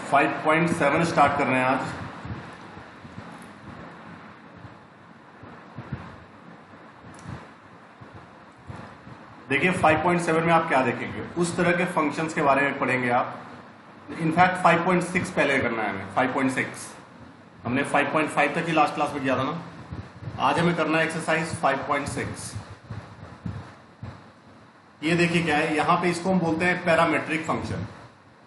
5.7 start कर रहे हैं आज। देखिए 5.7 में आप क्या देखेंगे, उस तरह के फंक्शंस के बारे में पढ़ेंगे आप। इनफैक्ट 5.6 पहले करना है हमें। 5.6 हमने 5.5 तक ही लास्ट क्लास में किया था ना। आज हमें करना है एक्सरसाइज 5.6। ये देखिए क्या है, यहाँ पे इसको हम बोलते हैं पैरामेट्रिक फंक्शन।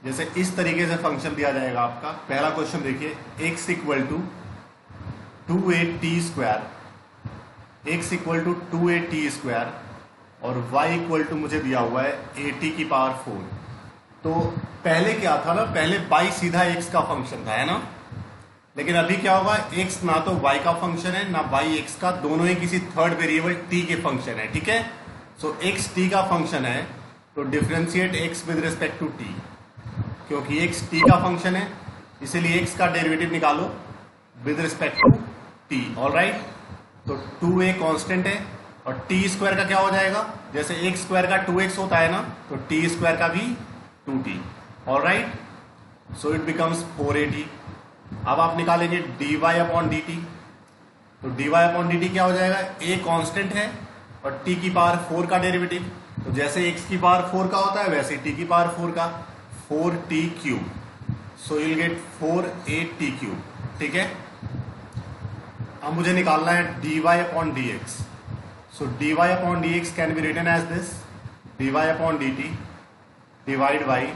जैसे इस तरीके से फंक्शन दिया जाएगा आपका। पहला क्वेश्चन देखिए, x equal to 2a t square, x equal to 2a t square और y इक्वल टू मुझे दिया हुआ है at की पावर 4। तो पहले क्या था ना, पहले y सीधा x का फंक्शन था, है ना। लेकिन अभी क्या होगा, x ना तो y का फंक्शन है ना y x का, दोनों ही किसी थर्ड वेरिएबल t के फंक्शन है। ठीक है, सो x t का फंक्शन है तो differentiate x with respect to t। क्योंकि x t का फंक्शन है इसीलिए x का डेरिवेटिव निकालो with respect to t। Alright, तो 2a कांस्टेंट है और t स्क्वायर का क्या हो जाएगा, जैसे x स्क्वायर का 2x होता है ना, तो t स्क्वायर का भी 2t। Alright, so it becomes 4at। अब आप निकालेंगे dy अपॉन dt। तो dy अपॉन dt क्या हो जाएगा, a कांस्टेंट है और t की पावर 4 का डेरिवेटिव। तो जैसे x की पावर 4 का होता है वैसे t की पावर 4 का, 4t cube. So you'll get 4at cube. ठीक है, अब मुझे निकालना है dy upon dx। So dy upon dx can be written as this, dy upon dt divide by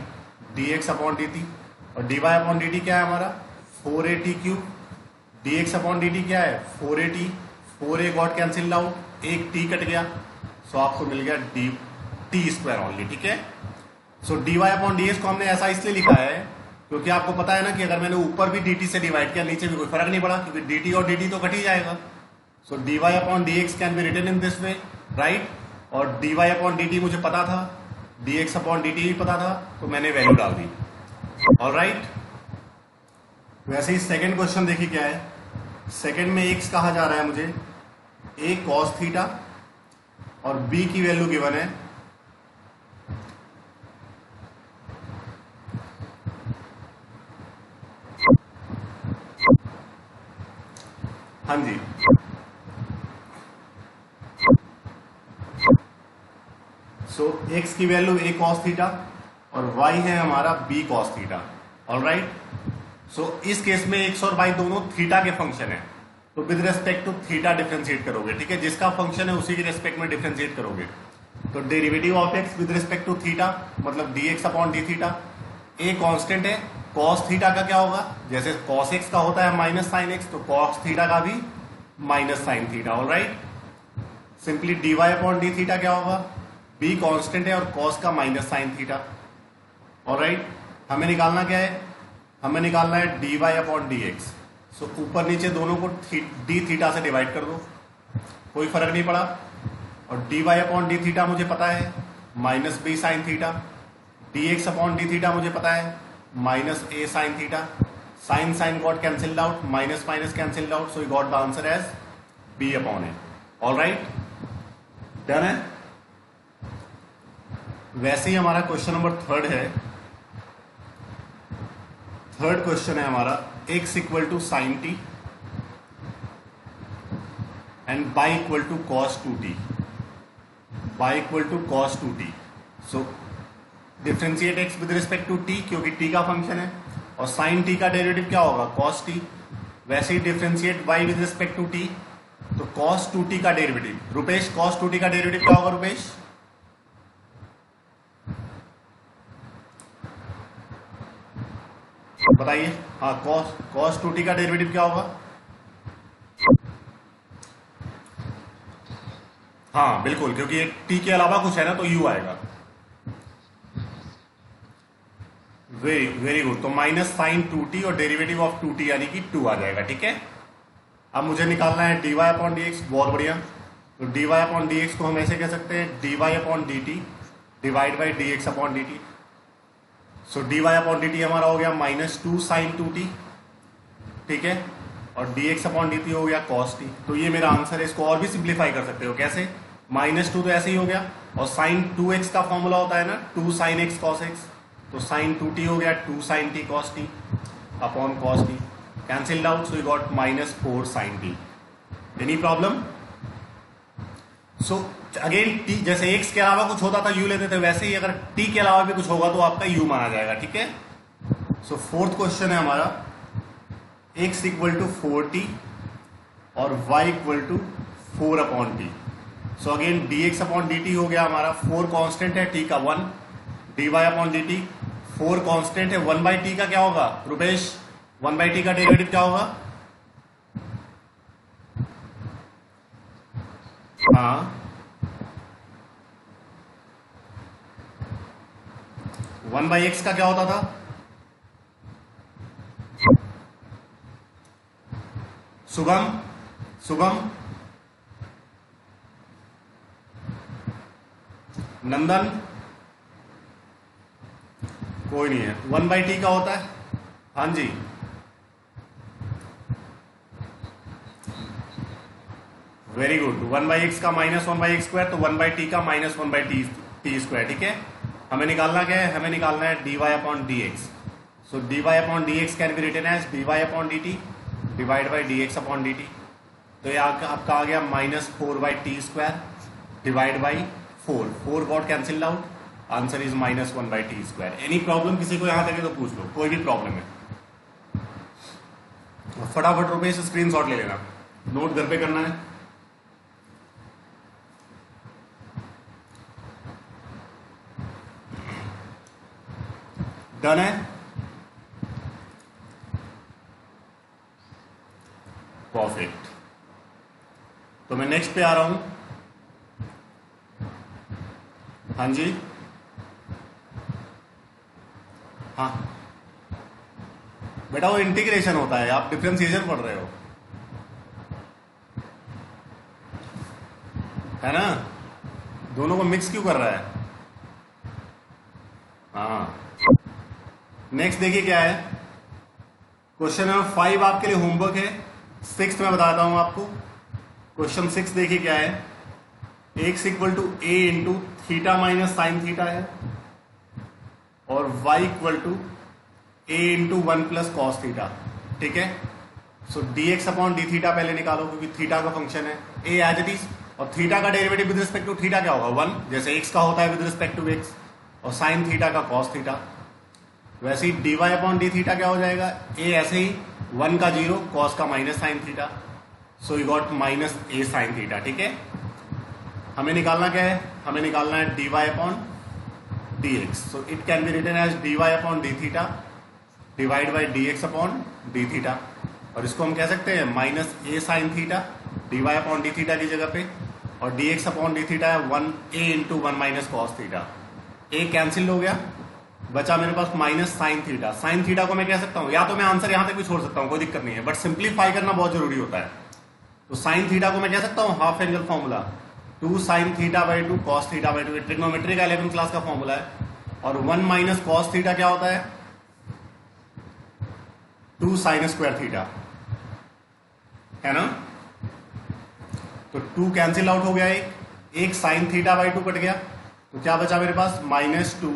dx upon dt। और dy अपॉन dt क्या है हमारा, 4at cube. dx upon dt क्या है, 4at। 4a got cancel out, एक t cut गया, सो आपको मिल गया t स्क्वायर ओनली। ठीक है, सो dy अपॉन ds को हमने ऐसा इसलिए लिखा है क्योंकि आपको पता है ना कि अगर मैंने ऊपर भी dt से डिवाइड किया नीचे भी कोई फर्क नहीं पड़ा, क्योंकि dt और dt तो कट ही जाएगा। So dy upon dx can be written in this way, right. और dy अपॉन dt मुझे पता था, dx अपॉन dt भी पता था, तो मैंने वैल्यू डाल दी। ऑलराइट, वैसे ही सेकेंड क्वेश्चन देखिए क्या है। सेकेंड में x कहा जा रहा है मुझे a cos थीटा और b की वैल्यू गिवन है हाँ जी, सो x की वैल्यू a cos थीटा और y है हमारा b cos थीटा। ऑलराइट, सो इस केस में x और y दोनों थीटा के फंक्शन है, तो with respect to theta differentiate करोगे। ठीक है, जिसका फंक्शन है उसी के रेस्पेक्ट में डिफरेंशिएट करोगे। तो derivative of x with respect to theta मतलब dx upon d theta. a constant है, cos थीटा का क्या होगा, जैसे cos x का होता है माइनस साइन x, तो cos थीटा का भी minus sine theta. Alright, simply dy upon d theta क्या होगा, b कांस्टेंट है और cos का माइनस साइन थीटा। ऑलराइट, हमें निकालना क्या है, हमें निकालना है dy अपॉन dx। सो ऊपर नीचे दोनों को d थीटा से डिवाइड कर दो, कोई फर्क नहीं पड़ा। और dy अपॉन डी थीटा मुझे पता है minus b sine theta, dx upon d theta मुझे पता है minus a sine theta. Sine sine got cancelled out, minus minus cancelled out, so we got the answer as b upon a। Alright, done है। वैसे ही हमारा question number third है। Third question है हमारा x equal to sine t and y equal to cos 2t, y equal to cos 2t। So differentiate x with respect to t क्योंकि t का function है, और साइन t का derivative क्या होगा, cos t। वैसे ही differentiate y with respect to t, तो cos 2t का डेरिवेटिव, रुपेश cos 2t का डेरिवेटिव क्या होगा रुपेश, बताइए। हाँ, cos 2t का डेरिवेटिव क्या होगा, हाँ बिल्कुल, क्योंकि एक t के अलावा कुछ है ना तो u आएगा। वेरी वेरी गुड, तो माइनस साइन 2t और डेरिवेटिव ऑफ 2t यानी कि 2 आ जाएगा। ठीक है, अब मुझे निकालना है dy अपॉन dx। बहुत बढ़िया, तो dy अपॉन dx को हम ऐसे कह सकते हैं dy upon dt divide by dx upon dt। So dy upon dt हमारा हो गया माइनस 2 साइन 2t। ठीक है, और dx अपॉन dt हो गया cos t। तो ये मेरा आंसर है। इसको और भी सिंप्लीफाई कर सकते हो, कैसे, -2 तो ऐसे ही हो गया, और साइन 2x का फॉर्मूला होता है ना 2 साइन x cos x, तो साइन 2t हो गया 2 sine t cos t upon cos t, cancelled out, so you got -4 sine t. Any problem? So again t जैसे x के अलावा कुछ होता था u लेते थे, वैसे ही अगर t के अलावा भी कुछ होगा तो आपका u माना जाएगा, ठीक है। सो फोर्थ क्वेश्चन है हमारा x इक्वल टू 4t और y equal to 4 upon t. So again dx upon dt हो गया हमारा, 4 कांस्टेंट है, t का 1, dy अपॉन dt 4 कांस्टेंट है, 1 बाई टी का क्या होगा रुपेश? 1 बाई टी का डेरिवेटिव क्या होगा? हाँ 1 बाई एक्स का क्या होता था? शुभम शुभम नंदन, कोई नहीं है, 1 बाई टी का होता है। हाँ जी, वेरी गुड, 1 बाई एक्स का -1 बाई एक्स स्क्वायर, तो 1 बाई टी का -1 बाई टी स्क्वायर, ठीक है। हमें निकालना क्या है? हमें निकालना है dy upon d x. So dy upon d x can be written as dy upon d t divide by d x upon d t. तो ये आपका आ गया -4 by t square divide by 4 got cancel out, answer is -1 by t square. Any problem? किसी को यहां तक तो पूछ लो, कोई भी प्रॉब्लम है फटाफट रुपये से स्क्रीनशॉट ले लेना, नोट घर पे करना है। डन है? परफेक्ट। तो मैं नेक्स्ट पे आ रहा हूं। हाँ जी, हाँ बेटा वो इंटीग्रेशन होता है, आप डिफरेंशिएशन पढ़ रहे हो, है ना? दोनों को मिक्स क्यों कर रहा है? हाँ, नेक्स्ट देखिए क्या है, क्वेश्चन नंबर 5 आपके लिए होमवर्क है, 6 मैं बताता हूं आपको। क्वेश्चन 6 देखिए क्या है, x equal to a into theta minus sine theta है और y equal to a into 1 plus cos theta, ठीक है। So dx upon d theta पहले निकालो क्योंकि थीटा का फंक्शन है, a एज इट इज, और थीटा का derivative with respect to theta क्या होगा 1, जैसे x का होता है विद रिस्पेक्ट टू x, और साइन थीटा का कॉस थीटा। वैसे ही dy अपॉन डी थीटा क्या हो जाएगा, a ऐसे ही 1 का 0 कॉस का minus sine theta, so you got minus a sine theta, ठीक है। हमें निकालना क्या है? हमें निकालना है dy upon d x, so it can be written as dy upon d theta divide by d x upon d theta, और इसको हम कह सकते हैं minus a sine theta dy upon d theta की जगह पे, और dx अपॉन डी थीटा है 1a into 1 minus cos theta, a cancel हो गया, बचा मेरे पास minus sine theta. Sine theta को मैं कह सकता हूं, या तो मैं आंसर यहां तक भी छोड़ सकता हूं, कोई दिक्कत नहीं है, बट सिंप्लीफाई करना बहुत जरूरी होता है। तो साइन थीटा को मैं कह सकता हूं half angle formula 2 sine theta by 2 cos theta by 2, trigonometry का 11th क्लास का फॉर्मूला है, और 1 माइनस कॉस थीटा क्या होता है 2 साइन स्क्वायर थीटा, है ना। तो 2 कैंसिल आउट हो गया, एक साइन थीटा बाई 2 कट गया, तो क्या बचा मेरे पास -2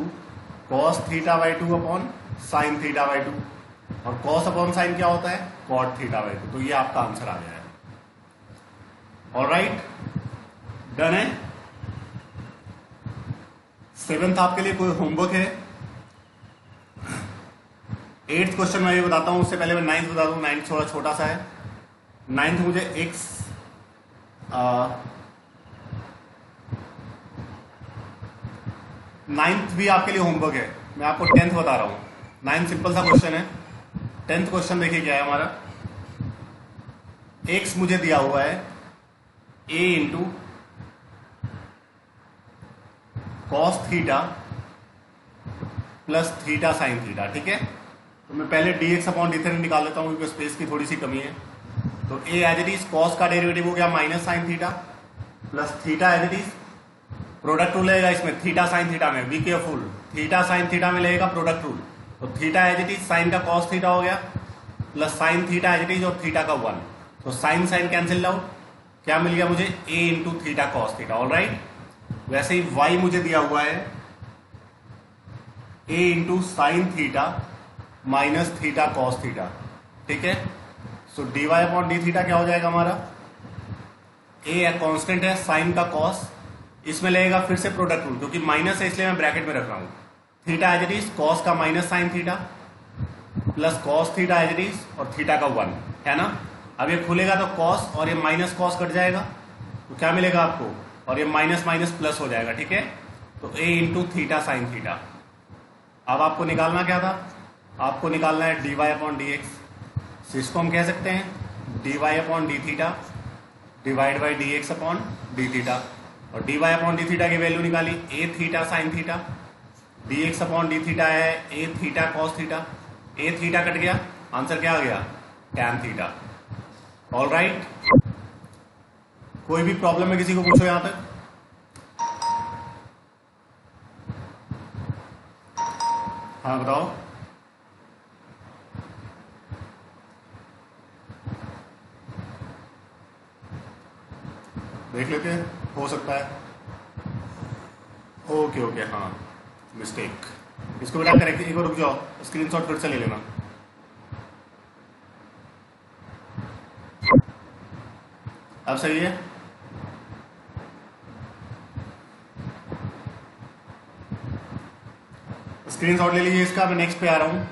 cos theta by 2 upon sine theta by 2, और कॉस अपॉन साइन क्या होता है कॉट थीटा बाई 2, तो ये आपका आंसर आ गया है। ऑलराइट, डन है। 7th आपके लिए कोई होमवर्क है। 8th क्वेश्चन मैं ये बताता हूं, उससे पहले मैं 9th बता दूं, 9th थोड़ा छोटा सा है। 9th मुझे x 9th भी आपके लिए होमवर्क है, मैं आपको 10th बता रहा हूं। 9th सिंपल सा क्वेश्चन है। 10th क्वेश्चन देखिए क्या है हमारा, x मुझे दिया हुआ है a into cos theta plus theta sine theta, ठीक है। तो मैं पहले dx अपॉन डी थीटा निकाल लेता हूं क्योंकि स्पेस की थोड़ी सी कमी है। तो a as it is cos का डेरिवेटिव हो गया minus sine theta plus theta as it is, product rule लगेगा इसमें थीटा साइन थीटा में, be careful, theta sine theta में लगेगा प्रोडक्ट रूल। तो theta as it is sine का कॉस थीटा हो गया plus sine theta as it is और थीटा का 1, तो साइन साइन कैंसिल आउट, क्या मिल गया मुझे a into theta cos theta. All right, वैसे ही y मुझे दिया हुआ है a into sine theta minus theta cos theta, ठीक है। So dy upon d theta क्या हो जाएगा हमारा, ए कांस्टेंट है, साइन का कॉस, इसमें लगेगा फिर से प्रोडक्ट रूल, क्योंकि माइनस है इसलिए मैं ब्रैकेट में रख रहा हूं। Theta as it is, cos का minus sine theta plus cos theta as it is, और थीटा का 1 है ना। अब ये खुलेगा तो कॉस और ये माइनस कॉस कट जाएगा, तो क्या मिलेगा आपको, और ये माइनस माइनस प्लस हो जाएगा, ठीक है। तो ए इंटू थीटा साइन थीटा। अब आपको निकालना क्या था, आपको निकालना है dy अपॉन डी एक्स। इसको हम कह सकते हैं dy upon d theta divide by d x upon d theta, और dy अपॉन डी थीटा की वैल्यू निकाली a theta sine theta, d x upon d theta है a theta cos theta, a theta cut गया, answer क्या आ गया, tan theta. All right, कोई भी प्रॉब्लम है किसी को पूछो यहां तक। हाँ बताओ। देख लेते हैं, हो सकता है। ओके ओके, हाँ मिस्टेक, इसको बेटा करेक्ट, एक बार रुक जाओ, स्क्रीनशॉट फिर से ले लेना। अब सही है। स्क्रीनशॉट ले लीजिए इसका, मैं नेक्स्ट पे आ रहा हूं।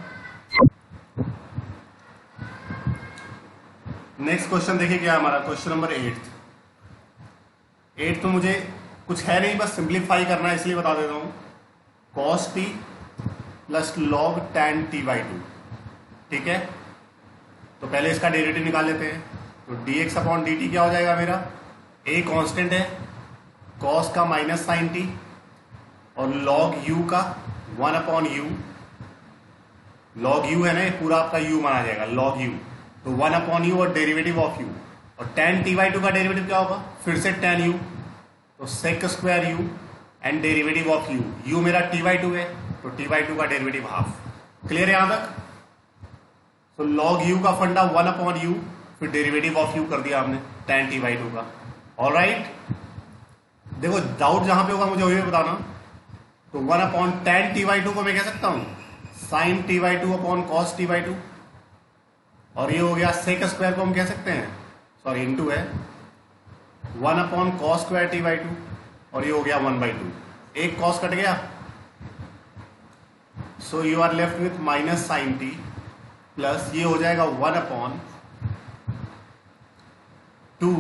नेक्स्ट क्वेश्चन देखिए क्या हमारा, क्वेश्चन नंबर 8 तो मुझे कुछ है नहीं, बस सिंप्लीफाई करना है इसलिए बता देता हूं। cos t plus log tan t by 2, ठीक है। तो पहले इसका डेरिवेटिव निकाल लेते हैं। तो dx अपॉन dt क्या हो जाएगा मेरा, a कांस्टेंट है, cos का माइनस साइन t और log u का 1 अपॉन u, log u है ना, पूरा आपका u माना जाएगा, log u, तो 1 अपॉन u और डेरिवेटिव ऑफ u, और tan t बाई 2 का डेरिवेटिव क्या होगा, फिर से tan u, तो sec square u and derivative of u, u मेरा t बाई 2 है, तो t बाई 2 का डेरिवेटिव हाफ। क्लियर है यहां तक। तो log u का फंडा 1 अपॉन u, फिर डेरिवेटिव ऑफ u कर दिया हमने tan t बाई 2 का। ऑल राइट, देखो डाउट जहां पे होगा मुझे वही बताना। तो 1 अपॉन tan t बाई 2 को मैं कह सकता हूं sine t by 2 upon cos t by 2, और ये हो गया सेक स्क्वायर को हम कह सकते हैं, सॉरी इनटू है 1 upon cos square t by 2, और ये हो गया 1 बाई 2, एक कॉस कट गया, so you are left with minus sine t plus ये हो जाएगा 1 upon 2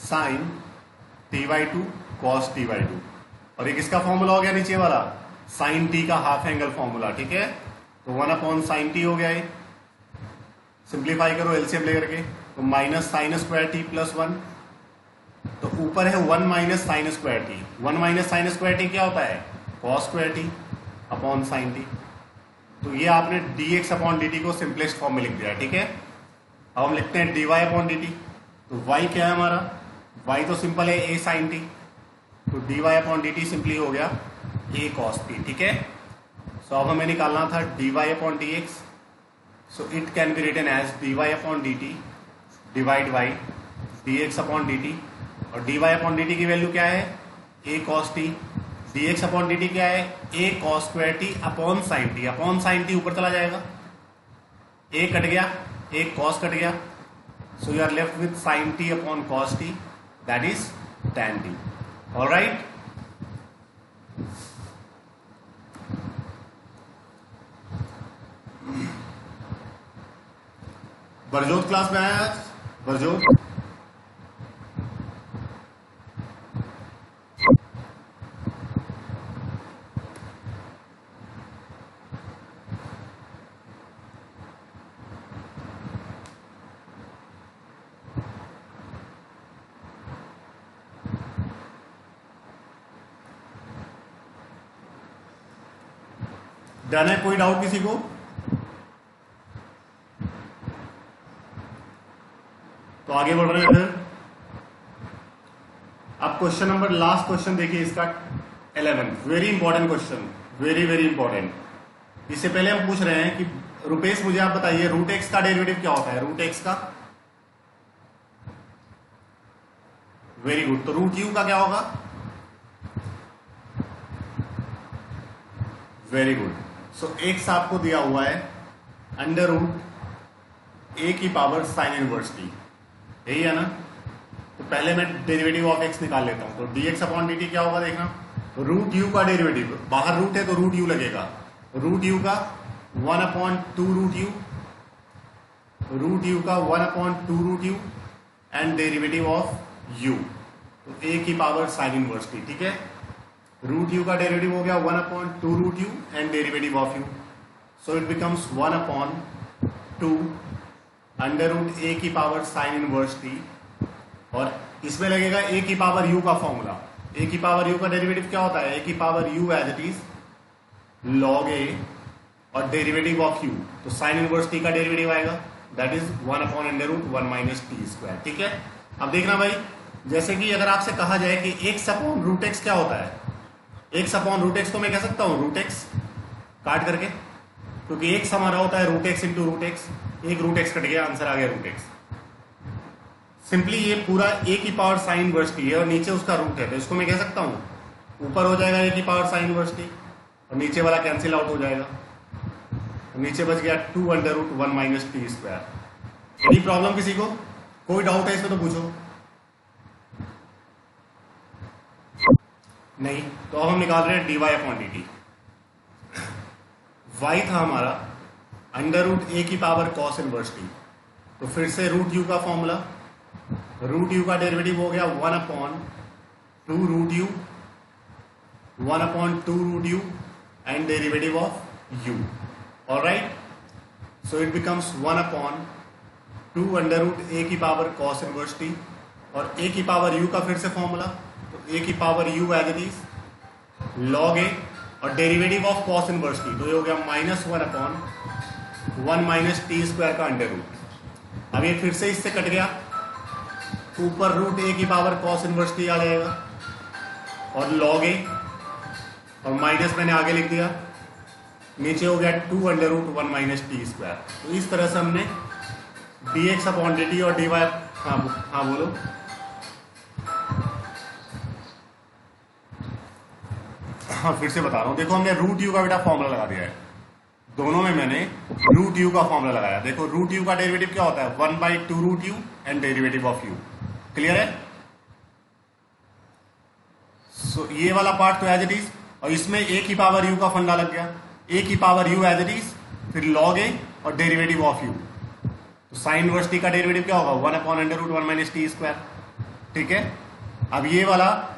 sine t by 2 cos t by 2, और एक इसका फॉर्मूला हो गया नीचे वाला साइन t का हाफ एंगल फॉर्मूला, ठीक है। तो 1 अपॉन साइन t हो गया ये, सिंप्लीफाई करो एलसीएम लेकर के, तो minus sine square t plus 1, तो ऊपर है 1 minus sine square t, 1 minus sine square t क्या होता है, cos square t upon sine t। तो ये आपने dx अपॉन dt को सिंपलेस्ट फॉर्म में लिख दिया, ठीक है। अब हम लिखते हैं dy अपॉन dt, तो y क्या है हमारा, y तो सिंपल है a साइन t, तो dy अपॉन dt सिंपली हो गया a cos t, ठीक है। सो अब हमें निकालना था dy upon dx, so it can be written as dy upon dt divide by dx upon dt, और dy अपॉन dt की वैल्यू क्या है, a cos t, dx upon dt क्या है, a cos square t upon sine t, upon sine t ऊपर चला जाएगा, a cut गया, एक cos कट गया, so you are left with sine t upon cos t, that is tan t। All right, Barjot class में आया आज, बरजोत done है, कोई डाउट किसी को, तो आगे बढ़ रहे हैं फिर। अब क्वेश्चन नंबर, लास्ट क्वेश्चन देखिए इसका 11, very important question, very very important. इससे पहले हम पूछ रहे हैं कि रुपेश मुझे आप बताइए रूट एक्स का डेरिवेटिव क्या होता है, रूट एक्स का, वेरी गुड। तो रूट यू का क्या होगा, वेरी गुड, सो x आपको दिया हुआ है अंडर रूट a की पावर साइन इनवर्स t, यही है ना। तो पहले मैं डेरिवेटिव ऑफ x निकाल लेता हूं। तो dx अपॉन dt क्या होगा देखना, रूट u का डेरिवेटिव, बाहर रूट है तो रूट u लगेगा, रूट u का 1/2 रूट u, रूट u का 1/2 root u and derivative of u, तो a की पावर साइन इनवर्स t, ठीक है। रूट u का डेरिवेटिव हो गया 1/2 root u and derivative of u, so it becomes 1/2 under root a की पावर साइन इनवर्स t, और इसमें लगेगा a की पावर u का फॉर्मूला। a की पावर u का डेरिवेटिव क्या होता है, a की power u as it is log a और डेरिवेटिव ऑफ u, तो साइन इनवर्स t का डेरिवेटिव आएगा that is 1/√1 minus t square, ठीक है। अब देखना भाई, जैसे कि अगर आपसे कहा जाए कि x अपॉन रूट एक्स क्या होता है, x अपॉन रूट एक्स को मैं कह सकता हूं रूट एक्स काट करके, क्योंकि x हमारा होता है root x into root x, एक रूट एक्स कट गया, आंसर आ गया रूट एक्स। सिंपली ये पूरा a की पावर साइन इनवर्स t है और नीचे उसका रूट है, तो इसको मैं कह सकता हूं ऊपर हो जाएगा a की पावर साइन इनवर्स t और नीचे वाला कैंसिल आउट हो जाएगा, नीचे बच गया 2/√1 माइनस टी स्क्वायर। यही प्रॉब्लम किसी को कोई डाउट है इसमें तो पूछो। नहीं तो अब हम निकाल रहे हैं dy अपॉन dt। y था हमारा अंडर रूट a की पावर कॉस इनवर्स t, तो फिर से रूट u का फॉर्मूला, रूट u का डेरिवेटिव हो गया 1/2 root u, 1/2 root u and derivative of u, alright. So it becomes 1/2 under root a की पावर कॉस इनवर्स t, और a की पावर u का फिर से फॉर्मूला, तो a की power u as it is log a और derivative of cos inverse t, तो ये हो गया -1/1 माइनस टी स्क्वायर का अंडर रूट। अब ये फिर से इससे कट गया, ऊपर रूट a की पावर कॉस इनवर्स t आ जाएगा और log a और माइनस मैंने आगे लिख दिया, नीचे हो गया 2/√1 माइनस टी स्क्वायर। तो इस तरह से हमने dx अपॉन dt और dy, हाँ बोलो, हाँ फिर से बता रहा हूं, देखो हमने रूट u का बेटा फॉर्मूला लगा दिया है, दोनों में मैंने रूट u का फॉर्मूला लगाया। देखो रूट u का डेरिवेटिव क्या होता है 1/2 root u and derivative of u, clear है। सो ये वाला पार्ट तो एज इट इज, और इसमें a की पावर u का फंडा लग गया, a की power u as it is, फिर log a और डेरिवेटिव ऑफ u, तो साइन इनवर्स t का डेरिवेटिव क्या होगा 1/√1 माइनस टी स्क्वायर, ठीक है। अब ये वाला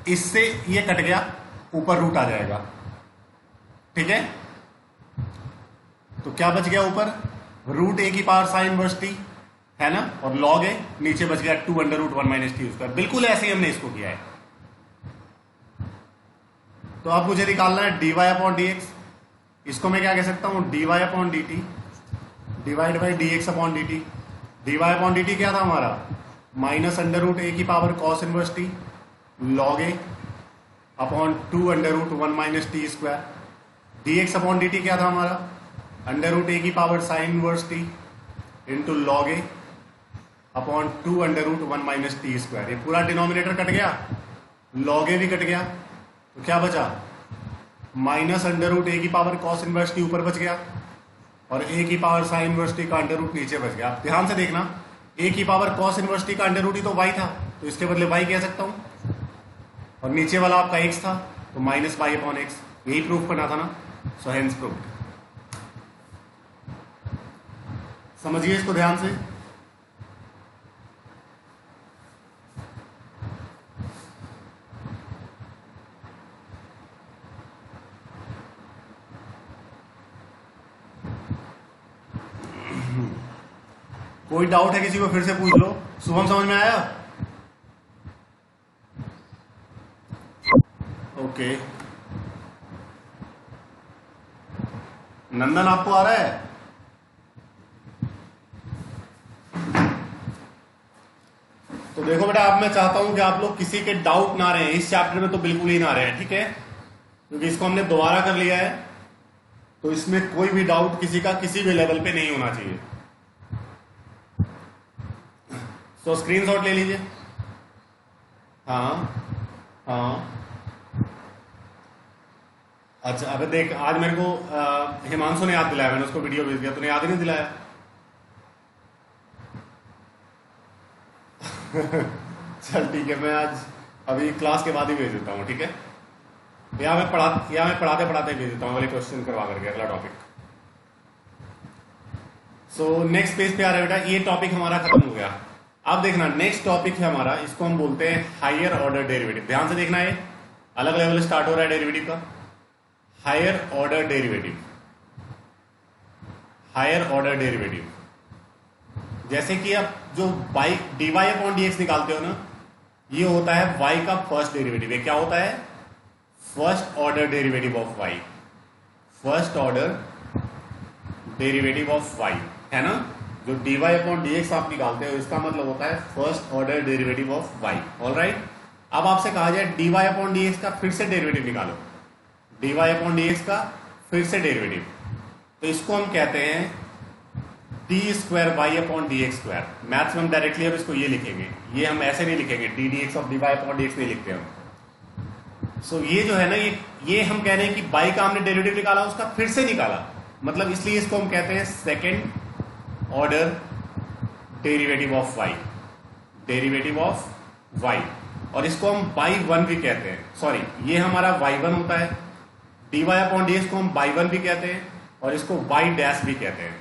इससे ये कट गया, ऊपर रूट आ जाएगा, ठीक है। तो क्या बच गया ऊपर, रूट a की पावर साइन इनवर्स t है ना, और log a, नीचे बच गया 2/√1 माइनस टी स्क्वायर। बिल्कुल ऐसे ही हमने इसको किया है। तो अब मुझे निकालना है dy अपॉन dx, इसको मैं क्या कह सकता हूं dy upon dt divide by dx upon dt। dy upon dt क्या था हमारा -√a की power cos inverse t log a upon 2/√1 minus t square. dx upon dt क्या था हमारा √a की power sine inverse t into log a upon 2/√1 minus t square. ये पूरा डिनोमिनेटर कट गया, log a भी कट गया, तो क्या बचा -√a की पावर कॉस इनवर्स t ऊपर बच गया और a की पावर साइन इनवर्स t का अंडर रूट नीचे बच गया। ध्यान से देखना, a की पावर कॉस इनवर्स t का अंडर रूट ही तो y था, तो इसके बदले y कह सकता हूं, और नीचे वाला आपका x था तो -y अपॉन x, यही प्रूफ करना था ना, सो हेंस प्रूव्ड। समझिए इसको ध्यान से। कोई डाउट है किसी को फिर से पूछ लो। शुभम समझ में आया? ओके, नंदन आपको आ रहा है? तो देखो बेटा, अब मैं चाहता हूं कि आप लोग किसी के डाउट ना रहे, इस चैप्टर में तो बिल्कुल ही ना रहे, ठीक है, क्योंकि इसको हमने दोबारा कर लिया है, तो इसमें कोई भी डाउट किसी का किसी भी लेवल पे नहीं होना चाहिए। तो स्क्रीनशॉट ले लीजिए। हाँ हाँ, अच्छा अबे देख, आज मेरे को हिमांशु ने याद दिलाया, मैंने उसको वीडियो भेज दिया, तूने याद ही नहीं दिलाया। चल ठीक है, मैं आज अभी क्लास के बाद ही भेज देता हूँ, ठीक है। या मैं पढ़ाते पढ़ाते भेज देता हूँ अगले क्वेश्चन करवा करके, अगला टॉपिक। सो नेक्स्ट पेज पे आ रहा है बेटा, ये टॉपिक हमारा खत्म हो गया। अब देखना नेक्स्ट टॉपिक है हमारा, इसको हम बोलते हैं हायर ऑर्डर डेरिवेटिव। ध्यान से देखना है, अलग लेवल स्टार्ट हो रहा है डेरिवेटिव का। Higher order derivative, higher order derivative, जैसे कि आप जो बाई dy अपॉन dx निकालते हो ना, ये होता है y का फर्स्ट डेरिवेटिव। ये क्या होता है? First order derivative of y, first order derivative of y, है ना। जो dy अपॉन dx आप निकालते हो, इसका मतलब होता है first order derivative of y। Alright, अब आपसे कहा जाए dy अपॉन dx का फिर से डेरिवेटिव निकालो, dy अपॉन dx का फिर से डेरिवेटिव, तो इसको हम कहते हैं d square y upon d x square. Maths में हम डायरेक्टली अब इसको ये लिखेंगे, ये हम ऐसे नहीं लिखेंगे, d d x of d y upon d x नहीं लिखते हम। सो ये जो है ना, ये हम कह रहे हैं कि बाई का हमने डेरिवेटिव निकाला, उसका फिर से निकाला, मतलब इसलिए इसको हम कहते हैं second order derivative of y, derivative of y. और इसको हम बाई वन भी कहते हैं, सॉरी ये हमारा वाई वन होता है, d y upon d x को हम बाई वन भी कहते हैं, और इसको वाई डैश भी कहते हैं।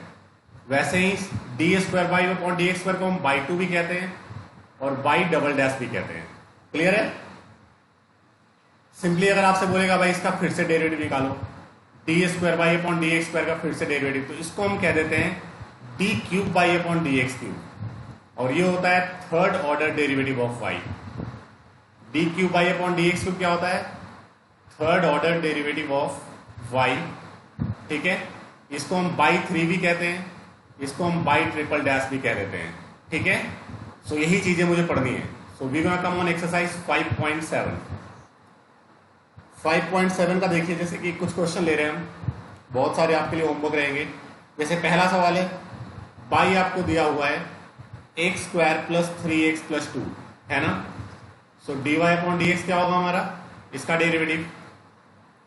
वैसे ही d square y upon d x square को हम बाई टू भी कहते हैं, और बाई डबल डैश भी कहते हैं। क्लियर है? सिंपली अगर आपसे बोलेगा भाई इसका फिर से डेरिवेटिव निकालो, d square y upon d x square का फिर से डेरिवेटिव, तो इसको हम कह देते हैं d cube y upon d x cube, और ये होता है third order derivative of y. D cube y upon d x cube क्या होता है? Third order derivative of y, ठीक है। इसको हम बाई थ्री भी कहते हैं, इसको हम बाई ट्रिपल डैश भी कह देते हैं, ठीक है। सो यही चीजें मुझे पढ़नी है। So we gonna come on exercise 5.7। 5.7 का देखिए, जैसे कि कुछ क्वेश्चन ले रहे हैं हम, बहुत सारे आपके लिए होमवर्क रहेंगे। जैसे पहला सवाल है, बाई आपको दिया हुआ है x square plus 3x plus 2, है ना। So d y upon d x क्या होगा हमारा? इसका डेरिवेटिव।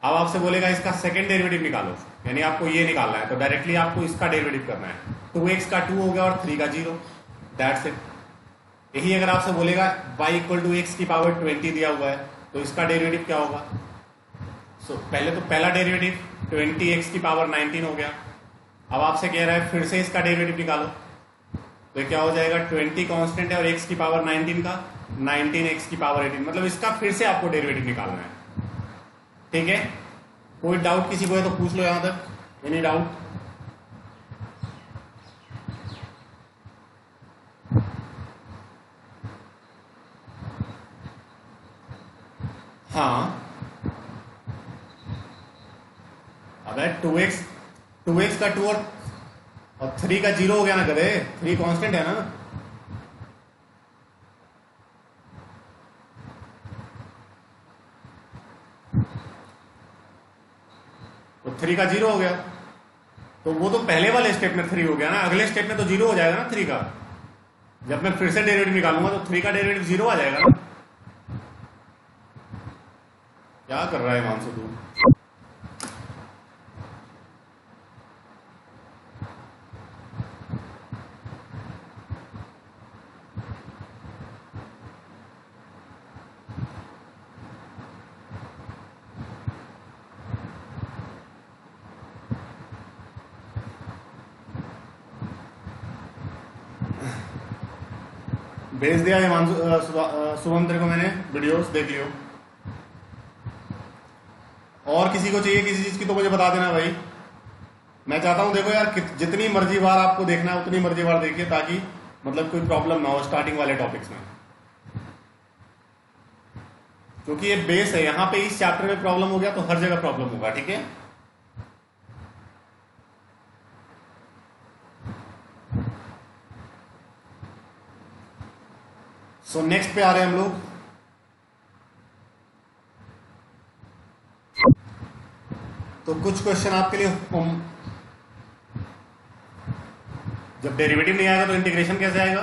अब आपसे बोलेगा इसका सेकेंड डेरिवेटिव निकालो, यानी आपको ये निकालना है, तो डायरेक्टली आपको इसका डेरिवेटिव करना है। 2x का 2 हो गया और 3 का 0, दैट्स इट। यही अगर आपसे बोलेगा y इक्वल टू एक्स की पावर 20 दिया हुआ है, तो इसका डेरिवेटिव क्या होगा? सो पहले तो पहला डेरिवेटिव 20x की पावर 19 हो गया। अब आपसे कह रहा है फिर से इसका डेरिवेटिव निकालो, तो क्या हो जाएगा? 20 कांस्टेंट है और x की पावर 19 का 19x की पावर 18, मतलब इसका फिर से आपको डेरिवेटिव निकालना है, ठीक है। कोई डाउट किसी को है तो पूछ लो यहां तक, एनी डाउट? हाँ, अबे 2x का 2 और 3 का 0 हो गया ना गधे, 3 कांस्टेंट है ना। तो 3 का 0 हो गया, तो वो तो पहले वाले स्टेप में 3 हो गया ना, अगले स्टेप में तो 0 हो जाएगा ना 3 का। जब मैं फिर से डेरिवेटिव निकालूंगा तो 3 का डेरिवेटिव 0 आ जाएगा ना। क्या कर रहा है मानसू तू? भेज दिया हिमांशु, शुभम तेरे को मैंने वीडियोस देख लियो। और किसी को चाहिए किसी चीज की तो मुझे बता देना भाई। मैं चाहता हूं देखो यार, जितनी मर्जी बार आपको देखना है उतनी मर्जी बार देखिए, ताकि मतलब कोई प्रॉब्लम ना हो स्टार्टिंग वाले टॉपिक्स में, क्योंकि ये बेस है। यहां पे इस चैप्टर में प्रॉब्लम हो गया तो हर जगह प्रॉब्लम होगा, ठीक है। सो नेक्स्ट पे आ रहे हैं हम लोग। तो कुछ क्वेश्चन आपके लिए जब डेरिवेटिव नहीं आएगा तो इंटीग्रेशन कैसे आएगा?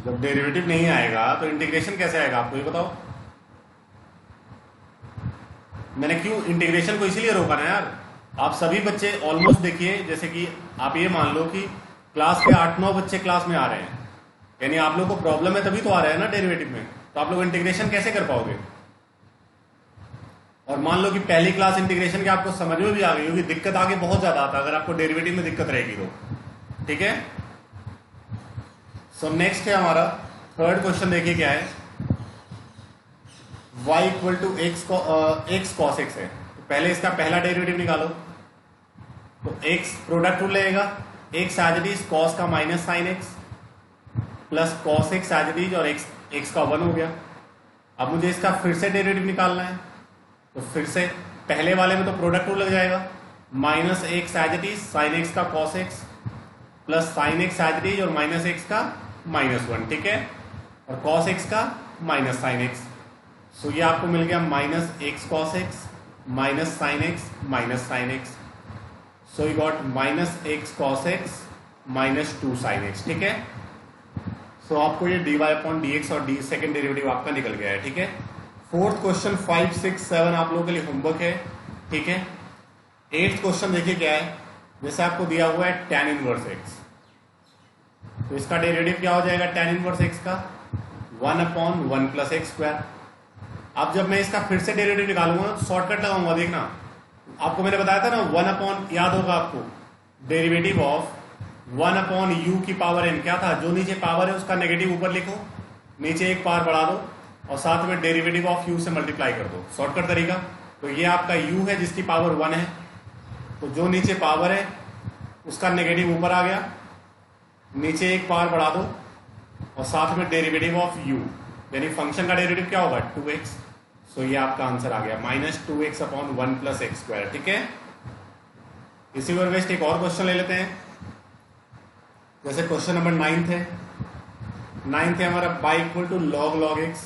जब डेरिवेटिव नहीं आएगा तो इंटीग्रेशन कैसे आएगा, आपको ये बताओ। मैंने क्यों इंटीग्रेशन को इसीलिए रोका ना यार, आप सभी बच्चे ऑलमोस्ट देखिए, जैसे कि आप ये मान लो कि क्लास के 8-9 बच्चे क्लास में आ रहे हैं, यानी आप लोग को प्रॉब्लम है तभी तो आ रहे हैं ना डेरिवेटिव में, तो आप लोग इंटीग्रेशन कैसे कर पाओगे। और मान लो कि पहली क्लास इंटीग्रेशन के आपको समझ में भी आ गई होगी, दिक्कत आगे बहुत ज्यादा आता है अगर आपको डेरिवेटिव में दिक्कत रहेगी तो। ठीक है, सो नेक्स्ट है हमारा थर्ड क्वेश्चन, देखिए क्या है, y equal to x cos x है, तो पहले इसका पहला डेरिवेटिव निकालो, तो x प्रोडक्ट रूल लगेगा, x as it is cos का minus sine x plus cos x as it is, और x का 1 हो गया। अब मुझे इसका फिर से डेरिवेटिव निकालना है, तो फिर से पहले वाले में तो प्रोडक्ट रूल लग जाएगा, minus x as it is sine x का cos x plus sine x as it is और माइनस एक्स का -1, ठीक है, और कॉस एक्स का माइनस साइन एक्स। सो ये आपको मिल गया minus x cos x minus sine x, so you got minus x cos x minus 2 sine x, ठीक है। सो आपको ये dy अपॉन dx और डी सेकेंड डेरिवेटिव आपका निकल गया है, ठीक है। फोर्थ क्वेश्चन 5, 6, 7 आप लोगों के लिए होमवर्क है, ठीक है। 8th क्वेश्चन देखिए क्या है, जैसे आपको दिया हुआ है tan इनवर्स x, तो इसका डेरिवेटिव क्या हो जाएगा tan इनवर्स x का 1 अपॉन 1 प्लस एक्स स्क्वायर। अब जब मैं इसका फिर से डेरिवेटिव निकालूंगा तो शॉर्टकट लगाऊंगा, देखना आपको मैंने बताया था ना 1 अपॉन, याद होगा आपको, डेरिवेटिव ऑफ 1 अपॉन यू की पावर n क्या था, जो नीचे पावर है उसका नेगेटिव ऊपर लिखो, नीचे एक पावर बढ़ा दो और साथ में डेरिवेटिव ऑफ u से मल्टीप्लाई कर दो, शॉर्टकट तरीका। तो ये आपका u है जिसकी पावर 1 है, तो जो नीचे पावर है उसका नेगेटिव ऊपर आ गया, नीचे एक पावर बढ़ा दो और साथ में डेरिवेटिव ऑफ u, यानी फंक्शन का डेरिवेटिव क्या होगा 2x। सो ये आपका आंसर आ गया -2x upon 1 plus x square, ठीक है। इसी पर बेस्ट एक और क्वेश्चन ले लेते हैं, जैसे क्वेश्चन नंबर 9 है हमारा y equal to log x,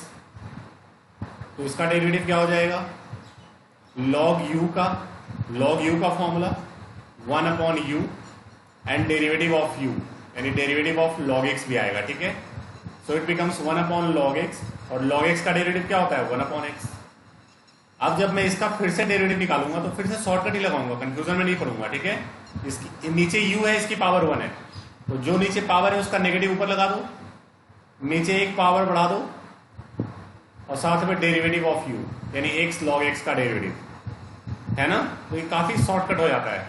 तो इसका डेरिवेटिव क्या हो जाएगा log u का formula 1 upon u and derivative of u, यानी डेरिवेटिव ऑफ log x भी आएगा, ठीक है। सो it becomes 1 upon log x, और log x का डेरिवेटिव क्या होता है 1 अपॉन x। अब जब मैं इसका फिर से डेरिवेटिव निकालूंगा तो फिर से शॉर्टकट ही लगाऊंगा, कंफ्यूजन में नहीं पड़ूंगा, ठीक है। इसकी नीचे u है, इसकी पावर 1 है, तो जो नीचे पावर है उसका नेगेटिव ऊपर लगा दो, नीचे एक पावर बढ़ा दो और साथ में डेरिवेटिव ऑफ u, यानी x log x का डेरिवेटिव है ना, तो ये काफी शॉर्टकट हो जाता है।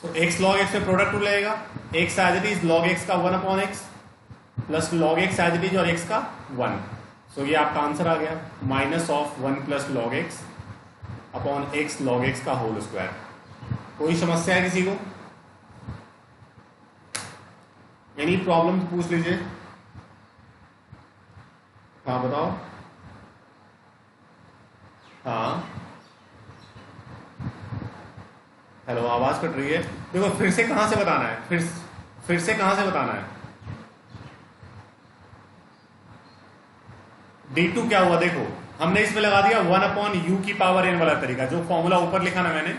सो x log x में प्रोडक्ट रूल लगेगा, x as it is log x का 1 अपॉन x plus log x as it is और x का 1। सो ये आपका आंसर आ गया minus of 1 plus log x upon x log x का होल स्क्वायर। कोई समस्या है किसी को, एनी प्रॉब्लम पूछ लीजिए। हाँ बताओ, हाँ हेलो, आवाज कट रही है। देखो फिर से कहां से बताना है, फिर से कहां से बताना है। D2 क्या हुआ, देखो हमने इसमें लगा दिया 1 अपॉन यू की पावर n वाला तरीका, जो फॉर्मूला ऊपर लिखा ना मैंने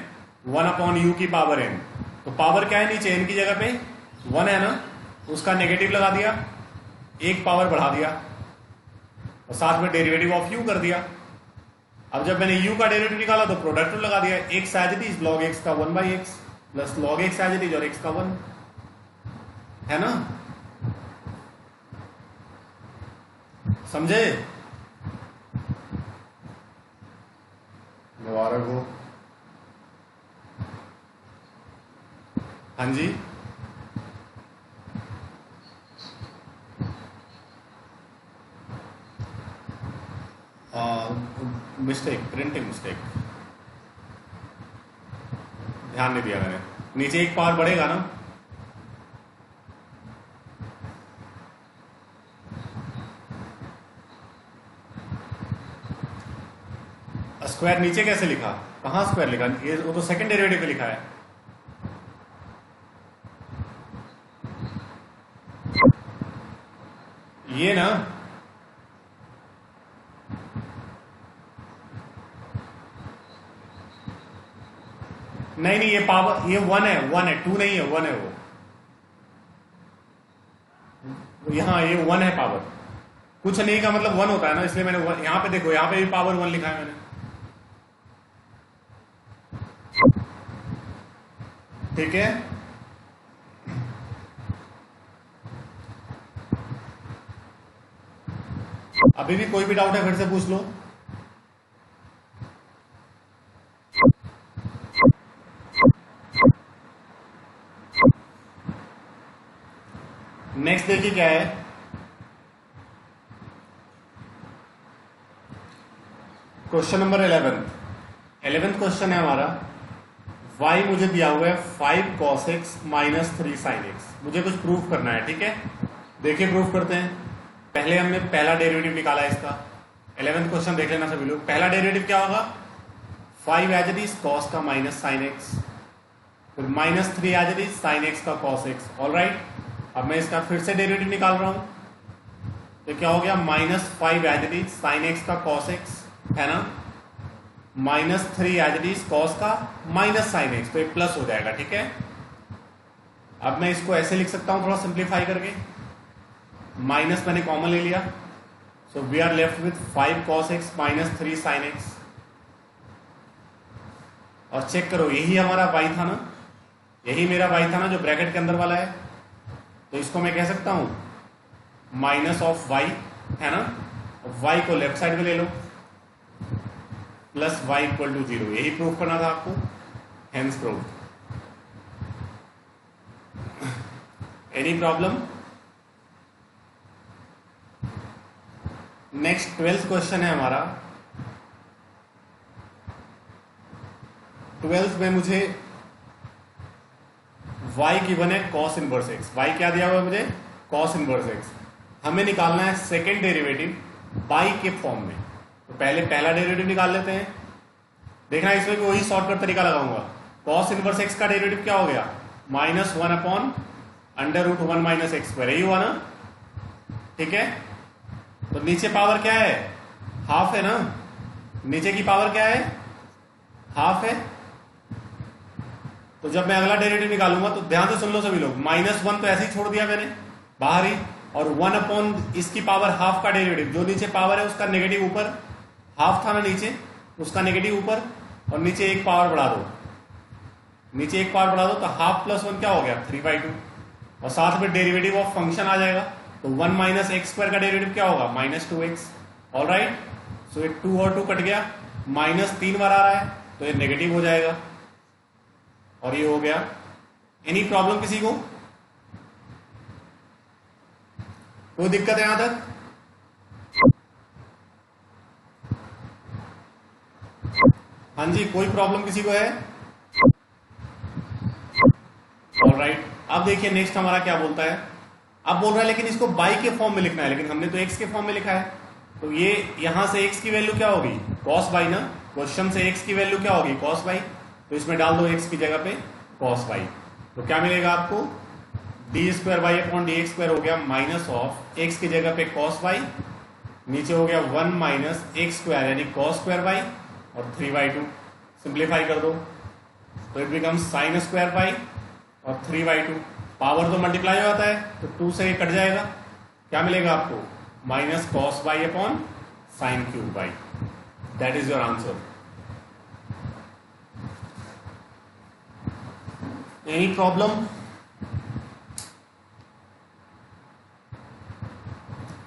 1 अपॉन यू की पावर n, तो पावर क्या है नीचे n की जगह पे 1 है ना, उसका नेगेटिव लगा दिया, एक पावर बढ़ा दिया और साथ में डेरिवेटिव ऑफ u कर दिया। अब जब मैंने u का डेरिवेटिव निकाला तो प्रोडक्ट रूल लगा दिया, x as it is log x का 1/x plus log x as it is और x का 1 है ना, समझे। मुबारक हो। हाँ जी, मिस्टेक, प्रिंटिंग मिस्टेक, ध्यान नहीं दिया मैंने, नीचे एक पावर बढ़ेगा ना, स्क्वायर नीचे कैसे लिखा, कहां स्क्वायर लिखा, ये वो तो सेकंड डेरिवेटिव पे लिखा है। ये ना नहीं, ये पावर, ये 1 है 2 नहीं है, 1 है वो, यहां ये 1 है पावर, कुछ नहीं का मतलब 1 होता है ना, इसलिए मैंने यहां पे देखो, यहां पे भी पावर 1 लिखा है मैंने। ठीक है, अभी भी कोई भी डाउट है फिर से पूछ लो। नेक्स्ट देखिए क्या है, क्वेश्चन नंबर 11th क्वेश्चन है हमारा। y मुझे दिया हुआ है 5 cos x minus 3 sin x, मुझे कुछ प्रूफ करना है। ठीक है, देखिए प्रूफ करते हैं। पहले हमने पहला डेरिवेटिव निकाला है इसका। 11th क्वेश्चन देख लेना सभी लोग। पहला डेरिवेटिव क्या होगा, 5 एज इट इज cos का माइनस sin x, फिर minus 3 as it is sin x का cos x। ऑल राइट, अब मैं इसका फिर से डेरिवेटिव निकाल रहा हूं, तो क्या हो गया, minus 5 as it is sin x का cos x है ना, minus 3 as it is cos का माइनस साइन एक्स, तो ये प्लस हो जाएगा। ठीक है, अब मैं इसको ऐसे लिख सकता हूं थोड़ा सिंप्लीफाई करके, माइनस मैंने कॉमन ले लिया, so we are left with 5 cos x minus 3 sin x। और चेक करो, यही हमारा y था ना, यही मेरा y था ना जो ब्रैकेट के अंदर वाला है, तो इसको मैं कह सकता हूं माइनस ऑफ y है ना, y को लेफ्ट साइड में ले लो, प्लस y इक्वल टू 0। यही प्रूफ करना था आपको, hence proof. Any problem? Next 12th question है हमारा। 12th में मुझे y गिवन है cos इनवर्स x। y क्या दिया हुआ है मुझे, cos इनवर्स x। हमें निकालना है सेकेंड डेरिवेटिव y के फॉर्म में। तो पहले पहला डेरिवेटिव निकाल लेते हैं। देखना इसमें भी वही शॉर्टकट तरीका लगाऊंगा। cos इनवर्स x का डेरिवेटिव क्या हो गया, minus 1 upon under root 1 minus x square, यही हुआ ना। ठीक है, तो नीचे पावर क्या है, हाफ है ना, नीचे की पावर क्या है, हाफ है। तो जब मैं अगला डेरिवेटिव निकालूंगा तो ध्यान से सुन लो सभी लोग, माइनस 1 तो ऐसे ही छोड़ दिया मैंने बाहर ही, और 1 अपॉन इसकी पावर हाफ का डेरिवेटिव, जो नीचे पावर है उसका नेगेटिव ऊपर, हाफ था ना नीचे, उसका नेगेटिव ऊपर, और नीचे एक पावर बढ़ा दो, नीचे एक पावर बढ़ा दो, तो हाफ प्लस 1 क्या हो गया, 3/2, और साथ में डेरिवेटिव ऑफ फंक्शन आ जाएगा। तो 1 माइनस एक्स स्क्वायर का डेरिवेटिव क्या होगा, माइनस 2x। ऑल राइट, सो ये 2 और 2 कट गया, माइनस 3 बार आ रहा है तो ये नेगेटिव हो जाएगा, और ये हो गया। एनी प्रॉब्लम किसी को, कोई दिक्कत है यहां तक? हाँ जी, कोई प्रॉब्लम किसी को है? ऑलराइट, अब देखिए नेक्स्ट हमारा क्या बोलता है। अब बोल रहा है लेकिन इसको बाई के फॉर्म में लिखना है, लेकिन हमने तो एक्स के फॉर्म में लिखा है, तो ये यहां से एक्स की वैल्यू क्या होगी, कॉस बाई ना। क्वेश्चन से एक्स की वैल्यू क्या होगी, कॉस बाई, तो इसमें डाल दो एक्स की जगह पे कॉस बाई, तो क्या मिलेगा आपको, d square y upon d x square हो गया माइनस ऑफ एक्स की जगह पे कॉस वाई, नीचे हो गया 1 माइनस एक्स स्क्वायर यानी कॉस स्क्वायर वाई, और 3/2 सिंप्लीफाई कर दो तो it becomes sine square y और 3/2। पावर तो मल्टीप्लाई हो जाता है तो 2 से ये कट जाएगा, क्या मिलेगा आपको, minus cos y upon sine cube y. That is your answer. Any problem,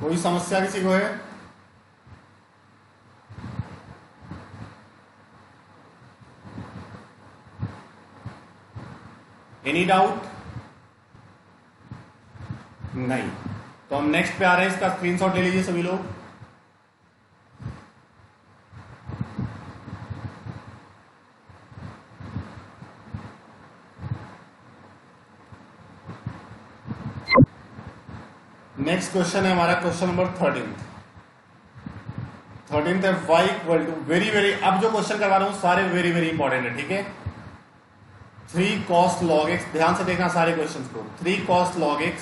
कोई समस्या किसी को है? Any doubt? नहीं, तो हम नेक्स्ट पे आ रहे हैं, इसका स्क्रीनशॉट ले लीजिए सभी लोग। नेक्स्ट क्वेश्चन है हमारा क्वेश्चन नंबर 13th है y equal to very very, अब जो क्वेश्चन करवा रहा हूं सारे वेरी वेरी इंपॉर्टेंट है। ठीक है, 3 cos log x, ध्यान से देखना सारे क्वेश्चंस को। 3 cos log x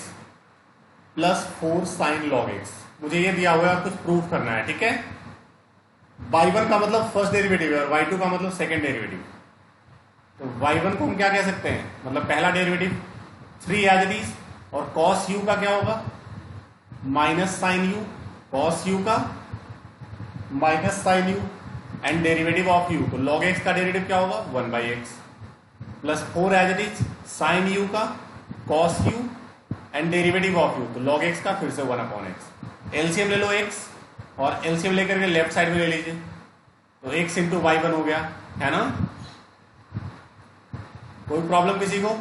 plus 4 sin log x, मुझे ये दिया हुआ है, कुछ प्रूफ करना है। ठीक है, y1 का मतलब फर्स्ट डेरिवेटिव है और y2 का मतलब सेकंड डेरिवेटिव। तो y1 को हम क्या कह सकते हैं, मतलब पहला डेरिवेटिव 3 एज इट इज, और cos u का क्या होगा, minus sine u, cos u का minus sine u and derivative of u, तो लॉग एक्स का डेरिवेटिव क्या होगा 1/x plus 4 as it is sine u का cos u and derivative of u, तो लॉग एक्स का फिर से 1/x। एलसीएम ले लो x और एलसीएम लेकर के लेफ्ट साइड में ले लीजिए, तो x इंटू वाई वन हो गया, है ना। कोई प्रॉब्लम किसी को?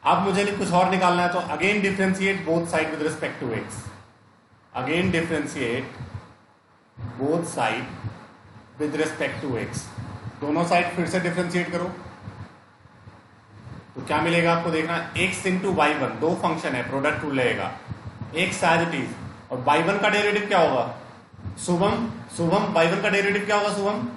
अब मुझे कुछ और निकालना है, तो again differentiate both side with respect to x, again differentiate both side with respect to x, दोनों साइड फिर से डिफ्रेंशिएट करो, तो क्या मिलेगा आपको देखना, x इंटू वाई वन, दो फंक्शन है, प्रोडक्ट रूल लगेगा, x एज इट इज, और वाई वन का डेरिवेटिव क्या होगा शुभम, शुभम वाई वन का डेरिवेटिव क्या होगा शुभम?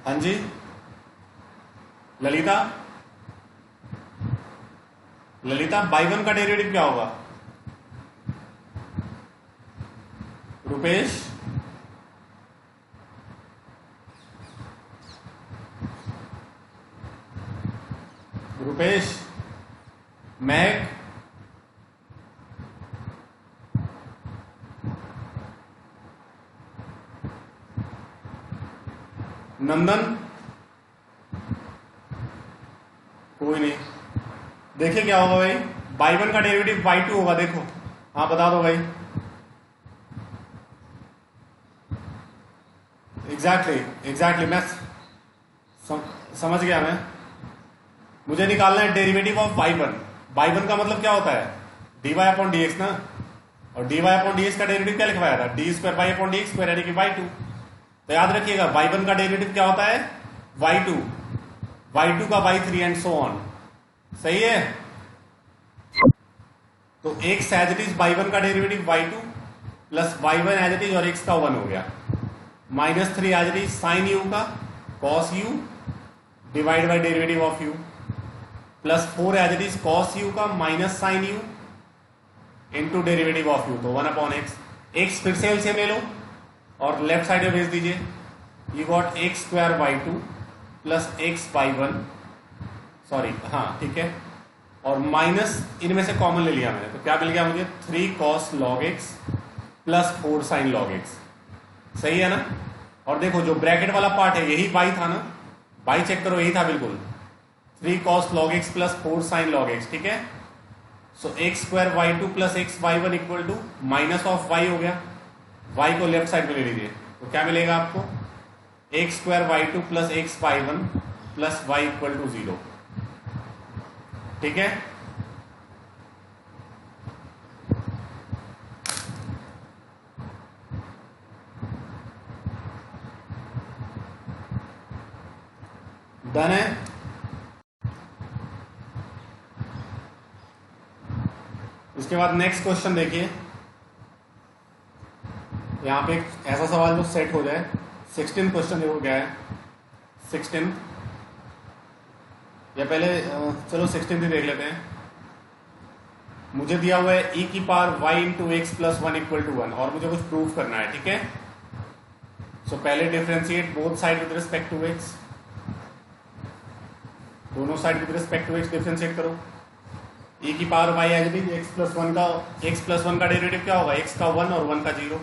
हाँ जी ललिता, ललिता बाई वन का डेरिवेटिव क्या होगा? रुपेश, रुपेश, मैग, नंदन, कोई नहीं। देखिए क्या होगा भाई, बाई वन का डेरिवेटिव बाई टू होगा, देखो, हाँ बता दो भाई। एग्जैक्टली मैं समझ गया मैं। मुझे निकालना है derivative of y one. Y one का मतलब क्या होता है, d y upon d x ना, और d y upon d x का डेरिवेटिव क्या लिखवाया था, d square y upon d x square यानी कि बाई टू। तो याद रखिएगा बाई वन का डेरिवेटिव क्या होता है वाई टू का by three and so on, सही है। तो x as it is by one का derivative y two plus y one as it is और एक्स का वन हो गया, minus three as it is sine u का cos u divide by derivative of u plus 4 as it is cos u का minus sine u into derivative of u, तो 1/x। X फिर से LCM ले लो और left side में भेज दीजिए, you got x square by two plus x by one, sorry हाँ ठीक है, और माइनस इनमें से कॉमन ले लिया मैंने, तो क्या मिल गया मुझे 3 cos log x plus 4 sin log x, सही है ना। और देखो जो ब्रैकेट वाला पार्ट है यही बाई था ना, बाई चेक करो यही था बिल्कुल, 3 cos log x plus 4 sin log x, ठीक है। So x square y two plus x y one equal to minus of y हो गया, वाई को लेफ्ट साइड में ले लीजिए, तो क्या मिलेगा आपको x square y two plus x y one plus y equal to 0, ठीक है। डन है। इसके बाद नेक्स्ट क्वेश्चन देखिए, यहां पे एक ऐसा सवाल जो सेट हो जाए। 16 क्वेश्चन देखो क्या है, 16 या पहले चलो 16 ही देख लेते हैं। मुझे दिया हुआ है e की power y into x plus one equal to 1 और मुझे कुछ प्रूफ करना है, ठीक है। सो पहले differentiate both side with respect to x, दोनों side with respect to x differentiate करो। e की power y as it is x plus one का डेरिवेटिव क्या होगा, x का 1 और 1 का 0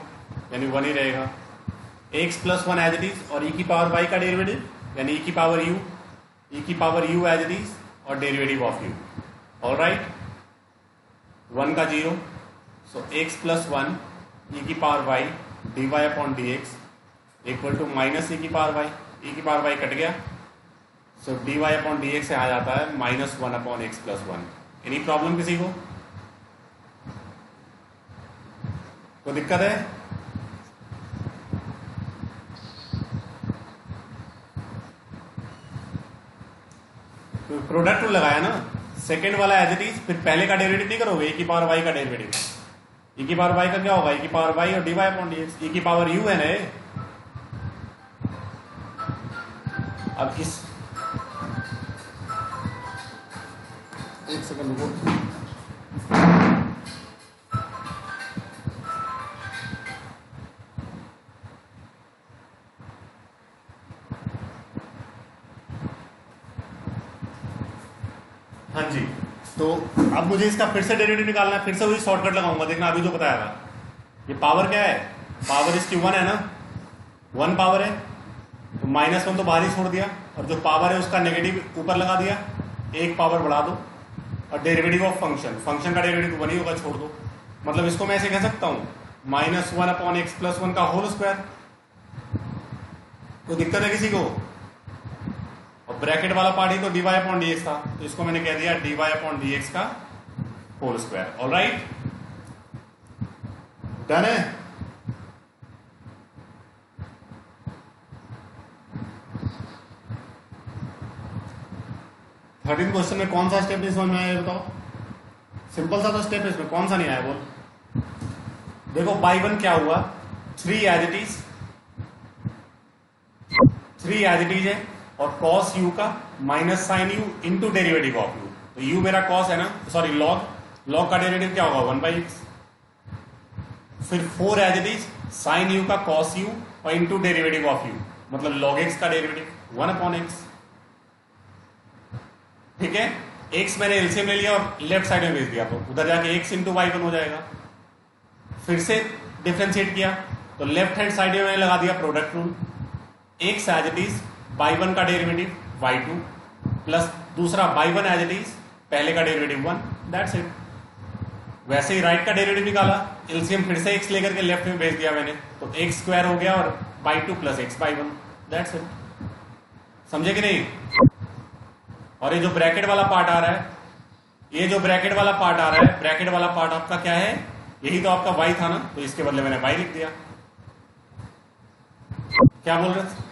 यानी 1 ही रहेगा, x plus one as it is, और e की पावर y का डेरिवेटिव यानी e की power u as it is और डेरिवेटिव ऑफ u, ऑलराइट। 1 का 0, सो x प्लस वन e की power y dy upon dx equal to minus e की पावर y कट गया, सो dy अपॉन dx से आ जाता है minus 1 upon x plus one. Any problem किसी को? कोई दिक्कत है? तो प्रोडक्ट रूल लगाया ना, सेकेंड वाला एज इट इज, फिर पहले का डेरिवेटिव नहीं करोगे, e की पावर y का डेरिवेटिव, e की पावर y का क्या होगा, e की पावर y और dy अपॉन dx, e की पावर u है ना। अब इस एक सेकंड रुको, तो अब मुझे इसका फिर से डेरिवेटिव निकालना है, फिर से वही शॉर्टकट लगाऊंगा। देखना अभी जो बताया था, ये पावर क्या है, पावर इसकी 1 है ना, 1 पावर है, तो -1 तो बाहर ही छोड़ दिया, और जो पावर है उसका नेगेटिव ऊपर लगा दिया, एक पावर बढ़ा दो, और डेरिवेटिव ऑफ फंक्शन, फंक्शन का डेरिवेटिव 1 ही होगा, छोड़ दो। मतलब इसको मैं ऐसे कह सकता हूं -1/x+1 का होल स्क्वायर। कोई दिक्कत है किसी को? और ब्रैकेट वाला पार्ट ही तो dy/dx था, तो इसको मैंने कह दिया dy/dx का होल स्क्वायर। ऑलराइट, डन है। थर्टीन क्वेश्चन में कौन सा स्टेप नहीं समझ में आया बताओ? सिंपल सा तो स्टेप है, इसमें कौन सा नहीं आया बोल? देखो बाई 1 क्या हुआ, 3 as it is, 3 as it is है, और cos u का minus sine u into derivative of u। तो u मेरा cos है ना, सॉरी log, log का डेरिवेटिव क्या होगा 1/x। फिर 4 as it is, sine u का cos u और इंटू डेरिवेटिव ऑफ u, मतलब log x का डेरिवेटिव 1/x। ठीक है, x मैंने एलसीएम ले लिया और लेफ्ट साइड में भेज दिया, तो उधर जाके x इंटू वाई 1 हो जाएगा। फिर से डिफ्रेंशिएट किया, तो लेफ्ट हैंड साइड में मैंने लगा दिया product rule, x as it is y1 का डेरिवेटिव y2 प्लस दूसरा y1 एज इट इज पहले का डेरिवेटिव 1, दैट्स इट। वैसे ही राइट का डेरिवेटिव निकाला, एलसीएम फिर से x लेकर के लेफ्ट में भेज दिया मैंने, तो x स्क्वायर हो गया और y2 plus x/1, that's it. समझे कि नहीं? और ये जो ब्रैकेट वाला पार्ट आ रहा है, ये जो ब्रैकेट वाला पार्ट आ रहा है, ब्रैकेट वाला पार्ट आपका क्या है, यही तो आपका y था ना, तो इसके बदले मैंने y लिख दिया। क्या बोल रहे थे?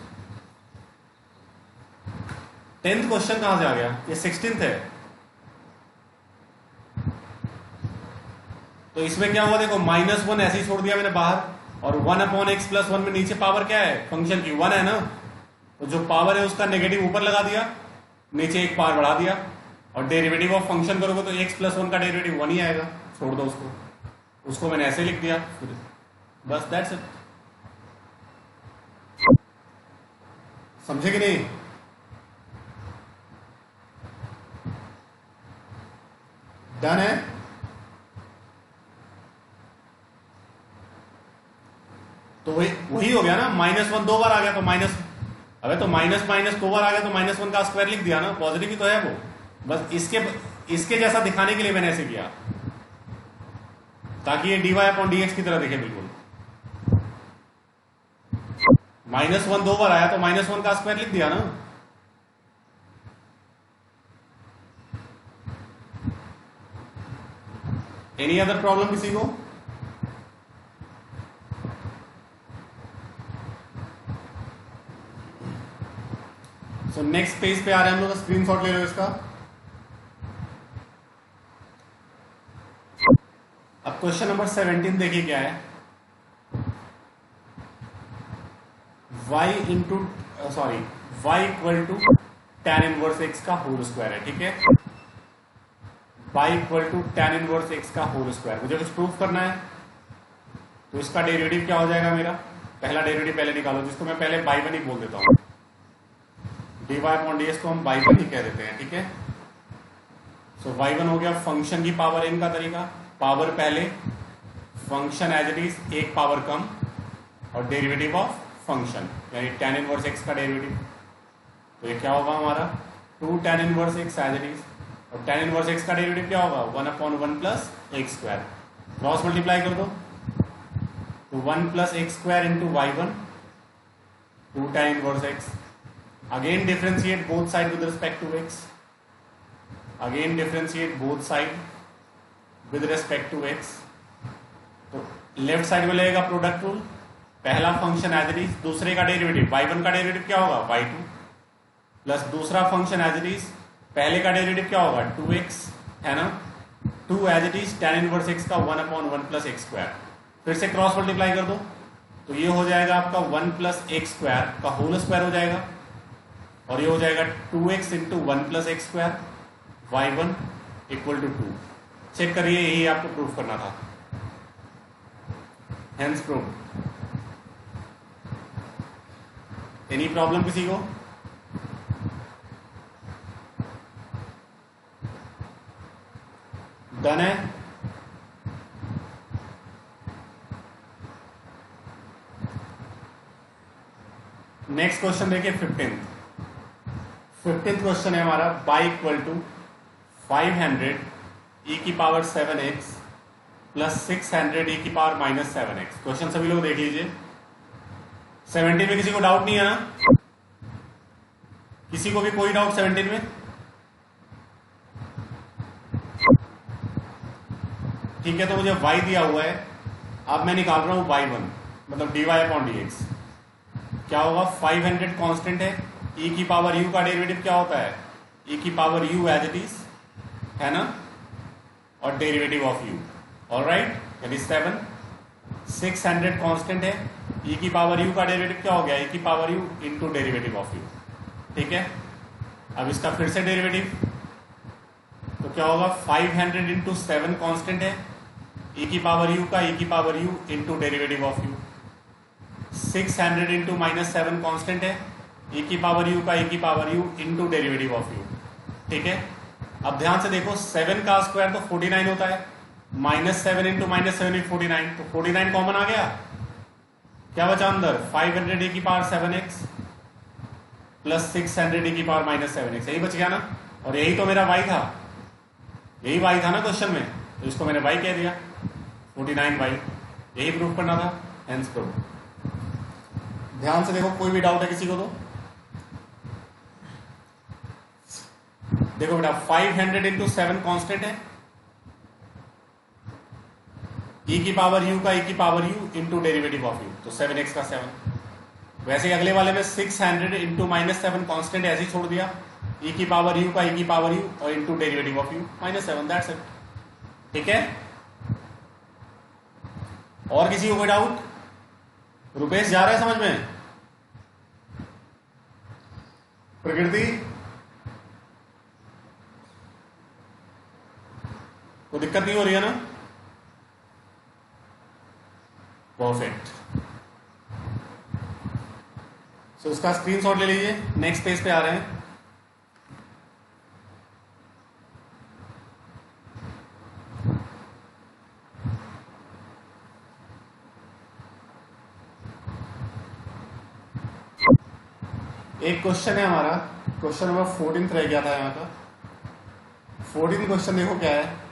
10th क्वेश्चन कहां से आ गया? ये 16th है। तो इसमें क्या हुआ देखो, -1 ऐसे ही छोड़ दिया मैंने बाहर, और 1/x+1 में नीचे पावर क्या है, फंक्शन की 1 है ना, तो जो पावर है उसका नेगेटिव ऊपर लगा दिया, नीचे एक पावर बढ़ा दिया, और डेरिवेटिव ऑफ फंक्शन करोगे तो x+1 का डेरिवेटिव 1 ही आएगा, छोड़ दो उसको मैंने ऐसे लिख दिया, बस दैट्स इट। समझे कि नहीं? डन है। तो वही हो गया ना, -1 2 बार आ गया तो माइनस, अबे तो माइनस माइनस 2 बार आ गया तो -1 का स्क्वायर लिख दिया ना, पॉजिटिव ही तो है वो। बस इसके जैसा दिखाने के लिए मैंने ऐसे किया, ताकि ये dy/dx की तरह दिखे बिल्कुल। -1 2 बार आया तो -1 का स्क्वायर लिख दिया ना। एनी अदर प्रॉब्लम किसी को? सो नेक्स्ट पेज पे आ रहे हैं हम लोग, स्क्रीनशॉट ले लो इसका। अब क्वेश्चन नंबर 17 देखिए क्या है, y equal to tan inverse x का होल स्क्वायर है, ठीक है। y equal to tan inverse x का होल स्क्वायर, मुझे कुछ प्रूफ करना है, तो इसका डेरिवेटिव क्या हो जाएगा मेरा, पहला डेरिवेटिव पहले निकालो, जिसको मैं पहले y1 ही बोल देता हूं, dy/dx को हम y1 ही कह देते हैं, ठीक है। सो y1 हो गया फंक्शन की पावर n का तरीका, पावर पहले, फंक्शन एज इट इज एक पावर कम, और डेरिवेटिव ऑफ फंक्शन यानी tan इनवर्स x का डेरिवेटिव, तो ये क्या होगा हमारा 2 tan inverse x as it is, और tan इनवर्स x का डेरिवेटिव क्या होगा 1/1 plus x square, cross multiply कर दो, तो 1 plus x square into y1, 2 tan inverse x, again differentiate both side with respect to x, again differentiate both side with respect to x, तो left side में लगेगा product rule, पहला function as it is, दूसरे का derivative y1 का derivative क्या होगा y2, plus दूसरा फंक्शन एज इट इज, पहले का डेरिवेटिव क्या होगा 2x, है ना, 2 as it is tan inverse x का 1/1 प्लस x स्क्वायर, फिर से क्रॉस मल्टीप्लाई कर दो, तो ये हो जाएगा आपका 1 प्लस x स्क्वायर का होल स्क्वायर हो जाएगा, और ये हो जाएगा 2x into 1 plus x square, y1 equal to 2। Check करिए, यही आपको प्रूफ करना था, हेंस प्रूफ। एनी प्रॉब्लम किसी को? डन है। नेक्स्ट क्वेश्चन देखिए 15th क्वेश्चन है हमारा y इक्वल टू 500 e की पावर 7x प्लस 600 e की पावर माइनस 7x। क्वेश्चन सभी लोग देख लीजिए। 17 में किसी को डाउट नहीं है ना? किसी को भी कोई डाउट 17 में? ठीक है, तो मुझे y दिया हुआ है, अब मैं निकाल रहा हूं y1 मतलब dy अपॉन dx। क्या होगा? 500 कांस्टेंट है, e की पावर u का डेरिवेटिव क्या होता है? e की power u as it is है ना, और डेरिवेटिव ऑफ u। ऑलराइट, यानी 7। 600 कांस्टेंट है, e की पावर u का डेरिवेटिव क्या हो गया? e की power u into derivative of u। ठीक है, अब इसका फिर से डेरिवेटिव तो क्या होगा? 500 इंटू 7 कॉन्स्टेंट है, e की पावर u का e की power u into derivative of u। 600 into minus 7 constant है, e की पावर u का e की power u into derivative of u। ठीक है, अब ध्यान से देखो, 7 का स्क्वायर तो 49 होता है, माइनस 7 इंटू माइनस 7 इज 49, तो 49 कॉमन आ गया। क्या बचा अंदर? 500 e की पावर 7x प्लस 600 e की पावर माइनस 7x, यही बच गया ना। और यही तो मेरा y था, यही y था ना क्वेश्चन में, तो इसको मैंने y कह दिया, 49y, यही प्रूफ करना था, हेंस प्रूफ। ध्यान से देखो, कोई भी डाउट है किसी को तो देखो बेटा, 500 इंटू 7 कॉन्स्टेंट है, e की पावर u का e की power u into derivative of u, तो 7x का 7। वैसे ही अगले वाले में 600 इंटू माइनस 7 कॉन्स्टेंट ऐसे ही छोड़ दिया, e की पावर u का e की पावर u और into derivative of u minus 7, that's it. ठीक है, और किसी को कोई डाउट? रुपेश जा रहा है समझ में? प्रकृति को दिक्कत नहीं हो रही है ना? परफेक्ट। सो उसका स्क्रीनशॉट ले लीजिए। नेक्स्ट पेज पे आ रहे हैं। एक क्वेश्चन है हमारा, क्वेश्चन नंबर 14 रह गया था यहाँ का। 14 क्वेश्चन देखो क्या है,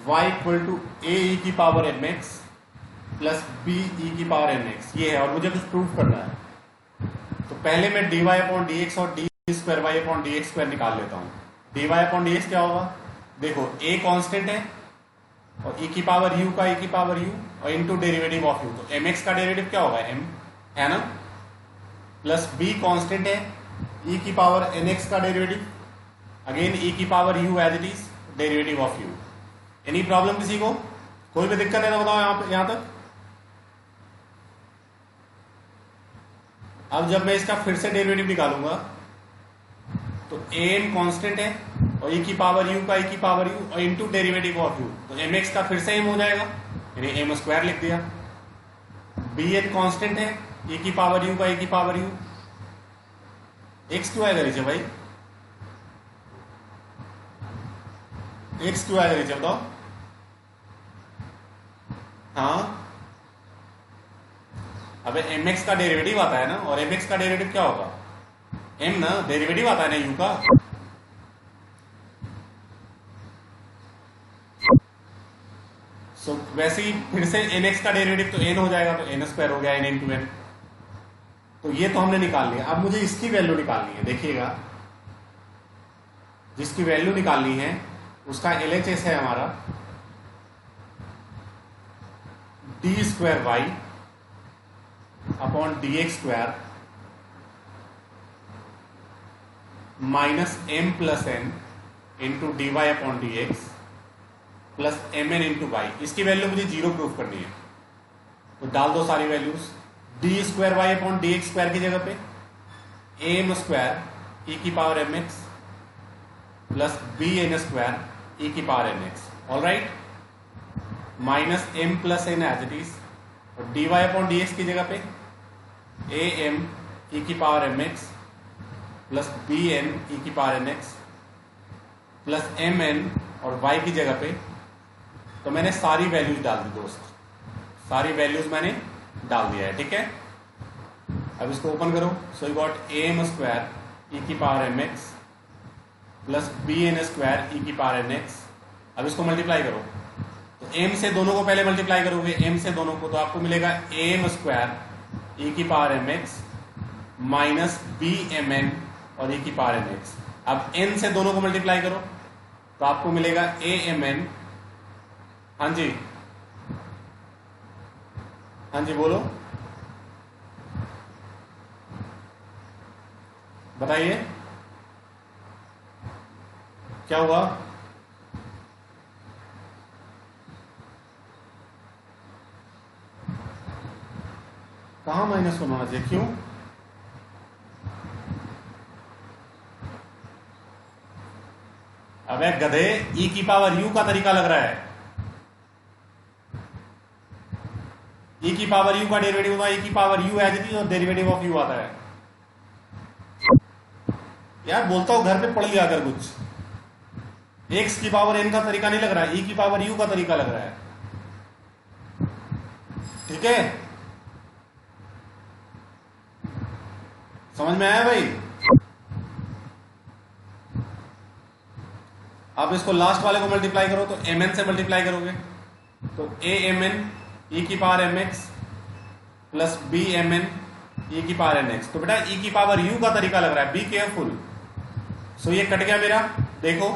y equal to a e की power m x plus b e की पावर एम एक्स, ये है, और मुझे कुछ प्रूफ करना है। तो पहले मैं d y upon d x और d square y upon d x square निकाल लेता हूँ। D y upon d x क्या होगा? देखो, a कांस्टेंट है और e की पावर u का e की पावर u और इनटू डेरिवेटिव ऑफ u, तो mx का डेरिवेटिव क्या होगा? m है ना, प्लस b कांस्टेंट है, e की पावर nx का डेरिवेटिव, अगेन e की power u as it is, derivative of u। Any problem किसी को? कोई भी दिक्कत है तो बताओ यहां तक। अब जब मैं इसका फिर से डेरिवेटिव निकालूंगा तो am कांस्टेंट है और e की पावर u का e की पावर u और इनटू डेरिवेटिव ऑफ u, तो mx का फिर से m हो जाएगा, यानी m स्क्वायर लिख दिया। bn कांस्टेंट है, e की पावर u का e की पावर u, x क्यों आएगा नीचे भाई? x क्यों आएगा नीचे बताओ? हाँ, अबे mx का डेरिवेटिव आता है ना, और mx का डेरिवेटिव क्या होगा? m ना, डेरिवेटिव आता है ना u का। सो वैसे ही फिर से nx का डेरिवेटिव तो n हो जाएगा, तो n स्क्वायर हो गया, n इंटू n। तो ये तो हमने निकाल लिया। अब मुझे इसकी वैल्यू निकालनी है। देखिएगा, जिसकी वैल्यू निकालनी है उसका LHS है हमारा d square y upon d x square minus m plus n into d y upon d x plus m n into y. इसकी वैल्यू मुझे 0 प्रूफ करनी है, तो डाल दो सारी values. D square y upon d x square की जगह पे एम स्क्वायर ई की power m x plus b n square e की power n x, all right, minus m plus N as it is, और d y upon d x की जगह पे a m e की power m x plus b n e की power n x plus m n और y की जगह पे, तो मैंने सारी वैल्यूज डाल दी दोस्त, सारी वैल्यूज मैंने डाल दिया है, ठीक है। अब इसको ओपन करो। So you got m square e की power m x plus b n square e की पावर एन एक्स। अब इसको मल्टीप्लाई करो, तो एम से दोनों को पहले मल्टीप्लाई करोगे, एम से दोनों को, तो आपको मिलेगा एम स्क्वायर ई की power m x minus b m n और ई की पावर एन एक्स। अब एन से दोनों को मल्टीप्लाई करो तो आपको मिलेगा ए एम एन। हाँ जी, हाँ जी बोलो, बताइए क्या हुआ। कहां माइनस होना चाहिए, क्यों? अबे गधे, ई की पावर यू का तरीका लग रहा है। ई की पावर यू का डेरिवेटिव होता है, ई की power u as it is और डेरिवेटिव ऑफ यू आता है। यार बोलता हूं घर पे पढ़ लिया कर कुछ। एक्स की पावर एन का तरीका नहीं लग रहा है, ई की पावर यू का तरीका लग रहा है, ठीक है। समझ में आया भाई? आप इसको लास्ट वाले को मल्टीप्लाई करो तो एम एन से मल्टीप्लाई करोगे तो ए एम एन ई की power m x plus b m n e की पावर एन एक्स। तो बेटा ई की पावर यू का तरीका लग रहा है, बी केयरफुल। सो ये कट गया मेरा, देखो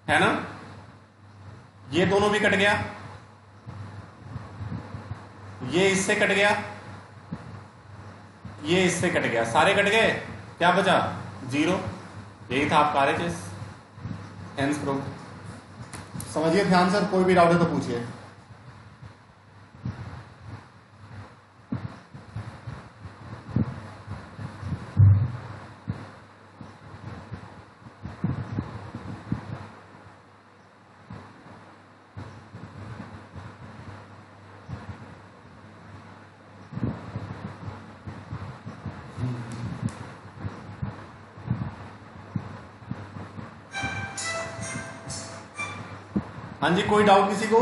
है ना, ये दोनों भी कट गया, ये इससे कट गया, ये इससे कट गया, सारे कट गए, क्या बचा? 0। यही था आपका RHS, हेंस प्रूव। समझिए ध्यान से, कोई भी डाउट है तो पूछिए। हाँ जी, कोई डाउट किसी को?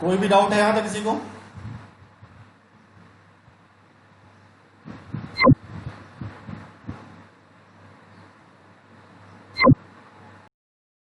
कोई भी डाउट है यहां तक किसी को?